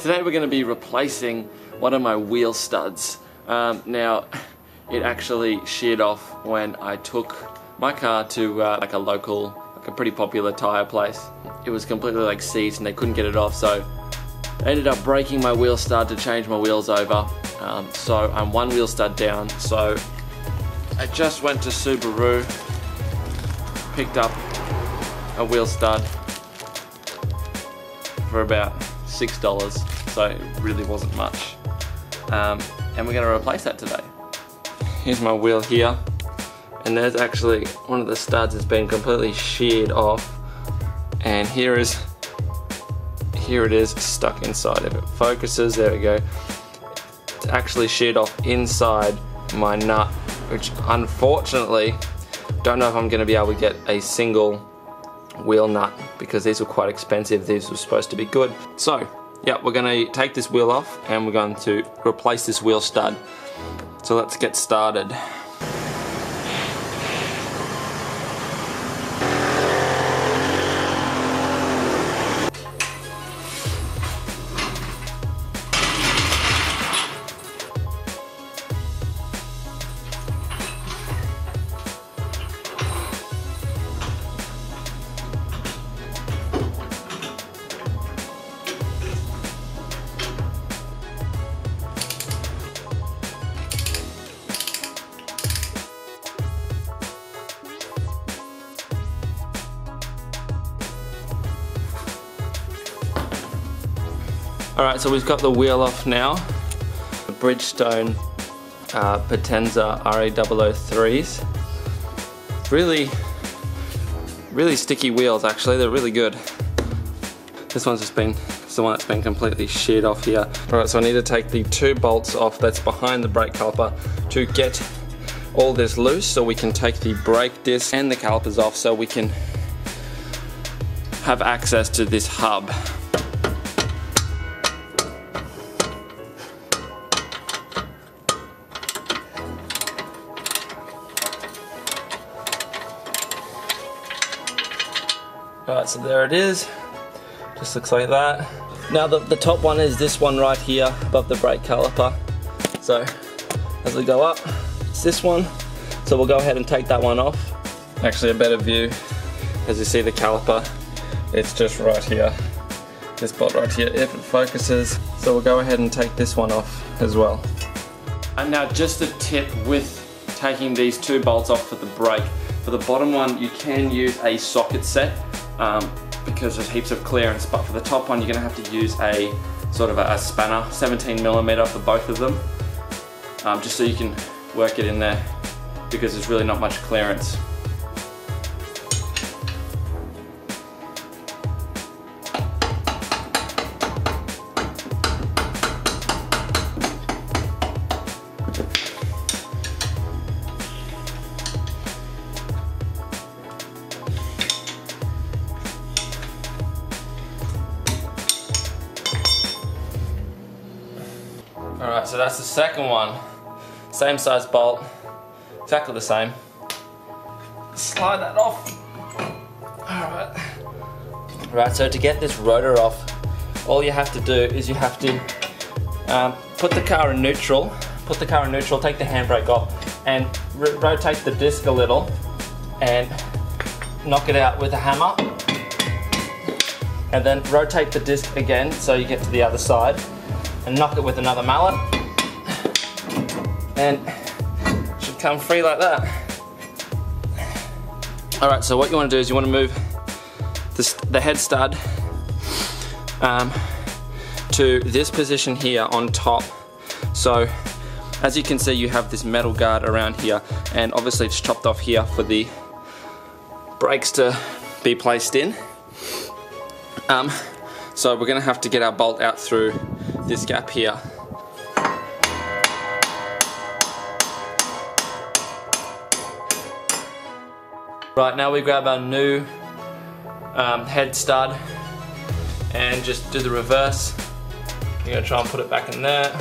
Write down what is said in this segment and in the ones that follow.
Today we're going to be replacing one of my wheel studs. Now, it actually sheared off when I took my car to like a local, like a pretty popular tyre place. It was completely like seized and they couldn't get it off, so I ended up breaking my wheel stud to change my wheels over. So I'm one wheel stud down, so I just went to Subaru, picked up a wheel stud for about $6, so it really wasn't much. And we're going to replace that today. Here's my wheel here, and there's actually one of the studs has been completely sheared off, and here it is stuck inside. If it focuses, there we go. It's actually sheared off inside my nut, which unfortunately don't know if I'm going to be able to get a single wheel nut because these were quite expensive. These were supposed to be good. So yeah, we're going to take this wheel off and we're going to replace this wheel stud. So let's get started. Alright, so we've got the wheel off now. The Bridgestone Potenza RA003s. Really sticky wheels actually, they're really good. This one's just been, it's the one that's been completely sheared off here. Alright, so I need to take the two bolts off that's behind the brake caliper to get all this loose so we can take the brake disc and the calipers off so we can have access to this hub. Alright, so there it is. Just looks like that. Now the top one is this one right here above the brake caliper. So as we go up, it's this one. So we'll go ahead and take that one off. Actually a better view, as you see the caliper, it's just right here. This bolt right here, if it focuses. So we'll go ahead and take this one off as well. And now just a tip with taking these two bolts off for the brake. For the bottom one, you can use a socket set. Because there's heaps of clearance, but for the top one you're going to have to use a sort of a spanner, 17mm for both of them, just so you can work it in there because there's really not much clearance. Alright, so that's the second one. Same size bolt, exactly the same. Slide that off. Alright. Right, so to get this rotor off, all you have to do is you have to put the car in neutral, take the handbrake off, and rotate the disc a little, and knock it out with a hammer. And then rotate the disc again so you get to the other side. And knock it with another mallet, and it should come free like that. Alright, so what you want to do is you want to move the head stud to this position here on top. So as you can see, you have this metal guard around here, and obviously it's chopped off here for the brakes to be placed in. So we're going to have to get our bolt out through this gap here. Right, now we grab our new head stud and just do the reverse. You're going to try and put it back in there.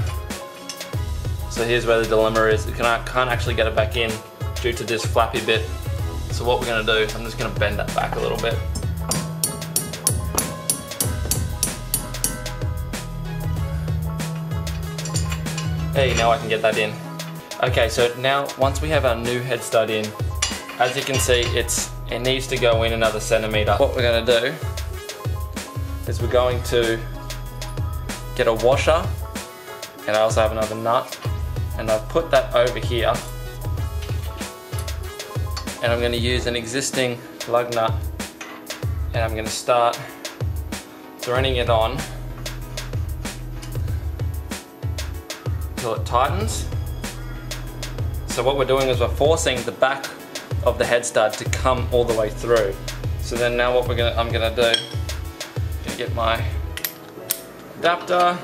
So here's where the dilemma is. I can't actually get it back in due to this flappy bit. So what we're going to do, I'm just going to bend that back a little bit. Hey, now I can get that in. Okay, so now once we have our new head stud in, as you can see, it needs to go in another centimetre. What we're going to do is we're going to get a washer, and I also have another nut, and I've put that over here, and I'm going to use an existing lug nut, and I'm going to start threading it on until it tightens. So what we're doing is we're forcing the back of the head stud to come all the way through. So then now what I'm gonna do, get my adapter,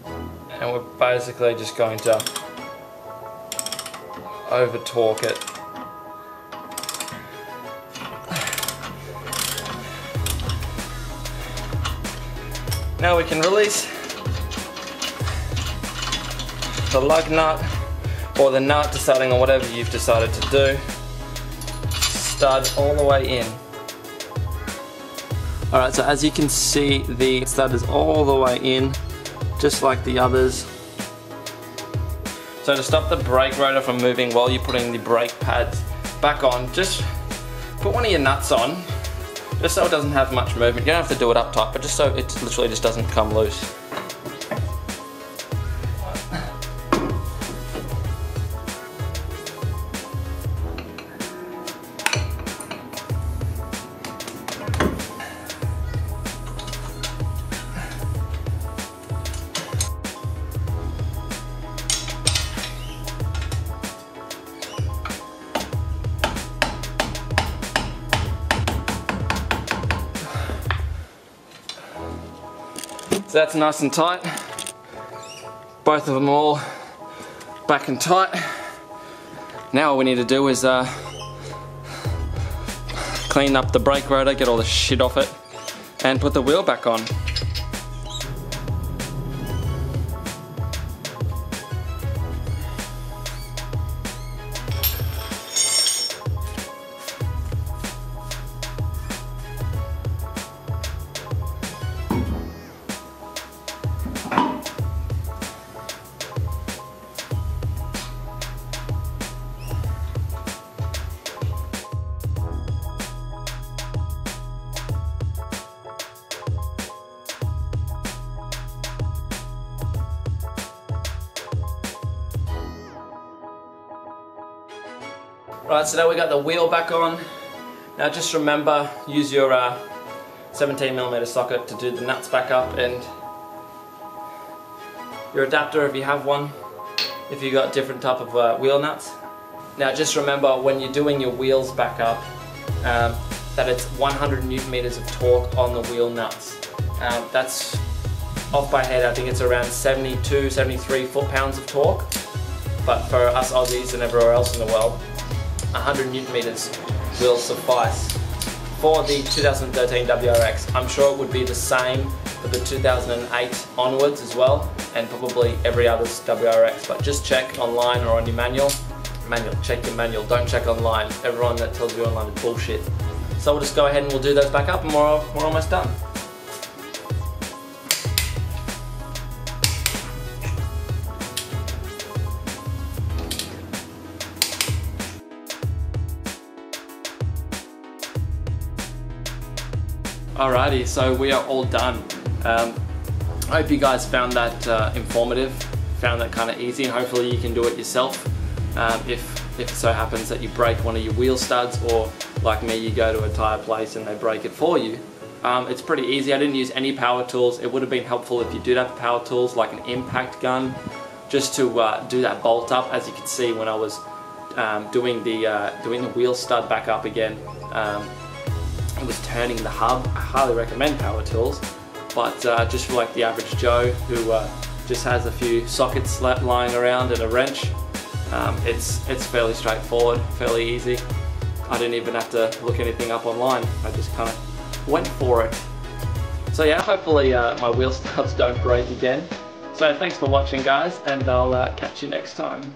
and we're basically just going to over torque it. Now we can release the lug nut or the nut, deciding on whatever you've decided to do. Stud all the way in. Alright, so as you can see, the stud is all the way in, just like the others. So to stop the brake rotor from moving while you're putting the brake pads back on, just put one of your nuts on, just so it doesn't have much movement. You don't have to do it up tight, but just so it literally just doesn't come loose. So that's nice and tight. Both of them all back and tight. Now all we need to do is clean up the brake rotor, get all the shit off it, and put the wheel back on. Right, so now we got the wheel back on. Now just remember, use your 17mm socket to do the nuts back up, and your adapter if you have one, if you got different type of wheel nuts. Now just remember, when you're doing your wheels back up, that it's 100 Nm of torque on the wheel nuts. That's off by head, I think it's around 72, 73 foot-pounds of torque. But for us Aussies and everywhere else in the world, 100 Nm will suffice. For the 2013 WRX, I'm sure it would be the same for the 2008 onwards as well, and probably every other WRX, but just check online or on your manual. Check your manual, don't check online. Everyone that tells you online is bullshit. So we'll just go ahead and we'll do those back up, and we're almost done. Alrighty, so we are all done. I hope you guys found that informative, found that kind of easy, and hopefully you can do it yourself. If it so happens that you break one of your wheel studs, or like me, you go to a tyre place and they break it for you. It's pretty easy. I didn't use any power tools. It would have been helpful if you did have power tools like an impact gun, just to do that bolt up. As you can see, when I was doing the wheel stud back up again, it was turning the hub. I highly recommend power tools, but just for like the average Joe who just has a few sockets lying around and a wrench, it's fairly straightforward, fairly easy. I didn't even have to look anything up online. I just kind of went for it. So yeah, hopefully my wheel studs don't break again. So thanks for watching, guys, and I'll catch you next time.